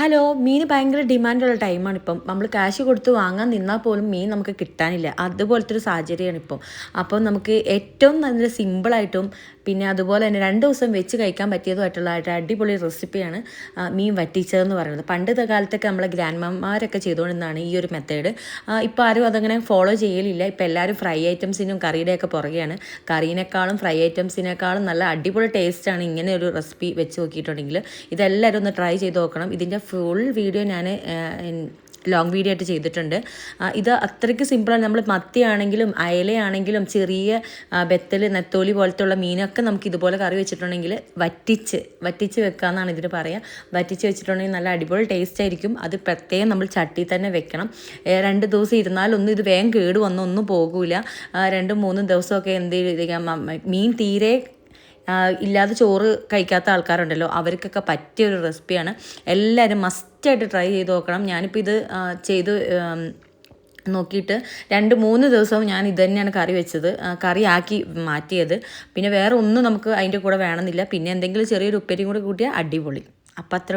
Hello, മീൻ ഭയങ്കര ഡിമാൻഡുള്ള ടൈമാണ് ഇപ്പം. നമ്മൾ ക്യാഷ് കൊടുത്ത് വാങ്ങാൻ നിന്നാൽ പോലും മീൻ നമുക്ക് കിട്ടാനില്ല. അതുപോലത്തെ ഒരു സാഹചര്യമാണ് ഇപ്പം. അപ്പം നമുക്ക് ഏറ്റവും നല്ല സിമ്പിളായിട്ടും പിന്നെ അതുപോലെ തന്നെ 2 ദിവസം വെച്ച് കഴിക്കാൻ പറ്റിയതുമായിട്ടുള്ള അടിപൊളി റെസിപ്പിയാണ് മീൻ വറ്റിച്ചതെന്ന് പറയുന്നത്. പണ്ടത്തെ കാലത്തൊക്കെ നമ്മളെ ഗ്രാൻഡ്മമാരൊക്കെ ചെയ്തുകൊണ്ടിരുന്നതാണ് ഈ ഒരു മെത്തേഡ്. ഇപ്പോൾ ആരും അതങ്ങനെ ഫോളോ ചെയ്യലില്ല. ഇപ്പോൾ എല്ലാവരും ഫ്രൈ ഐറ്റംസിനും കറിയുടെയൊക്കെ പുറകെയാണ്. കറീനേക്കാളും ഫ്രൈ ഐറ്റംസിനേക്കാളും നല്ല അടിപൊളി ടേസ്റ്റാണ് ഇങ്ങനെ ഒരു റെസിപ്പി വെച്ച് നോക്കിയിട്ടുണ്ടെങ്കിൽ. ഇതെല്ലാവരും ഒന്ന് ട്രൈ ചെയ്ത് നോക്കണം. ഇതിൻ്റെ ഫുൾ വീഡിയോ ഞാൻ ലോങ് വീഡിയോ ആയിട്ട് ചെയ്തിട്ടുണ്ട്. ഇത് അത്രയ്ക്ക് സിമ്പിളാണ്. നമ്മൾ മത്തിയാണെങ്കിലും അയലയാണെങ്കിലും ചെറിയ ബെത്തൽ നെത്തോലി പോലത്തുള്ള മീനൊക്കെ നമുക്ക് ഇതുപോലെ കറി വെച്ചിട്ടുണ്ടെങ്കിൽ വറ്റിച്ച് വെക്കാമെന്നാണ് ഇതിന് പറയുക. വറ്റിച്ച് വെച്ചിട്ടുണ്ടെങ്കിൽ നല്ല അടിപൊളി ടേസ്റ്റ് ആയിരിക്കും. അത് പ്രത്യേകം നമ്മൾ ചട്ടി തന്നെ വെക്കണം. 2 ദിവസം ഇരുന്നാലൊന്നും ഇത് വേഗം കേട് വന്നൊന്നും പോകില്ല. 2-3 ദിവസമൊക്കെ എന്ത് മീൻ തീരെ ഇല്ലാതെ ചോറ് കഴിക്കാത്ത ആൾക്കാരുണ്ടല്ലോ, അവർക്കൊക്കെ പറ്റിയൊരു റെസിപ്പിയാണ്. എല്ലാവരും മസ്റ്റായിട്ട് ട്രൈ ചെയ്ത് നോക്കണം. ഞാനിപ്പോൾ ഇത് ചെയ്ത് നോക്കിയിട്ട് 2-3 ദിവസവും ഞാൻ ഇത് തന്നെയാണ് കറി വെച്ചത്, കറിയാക്കി മാറ്റിയത്. പിന്നെ വേറെ ഒന്നും നമുക്ക് അതിൻ്റെ കൂടെ വേണമെന്നില്ല. പിന്നെ എന്തെങ്കിലും ചെറിയൊരു ഉപ്പേരിയും കൂടെ കൂട്ടിയാൽ അടിപൊളി. അപ്പം അത്ര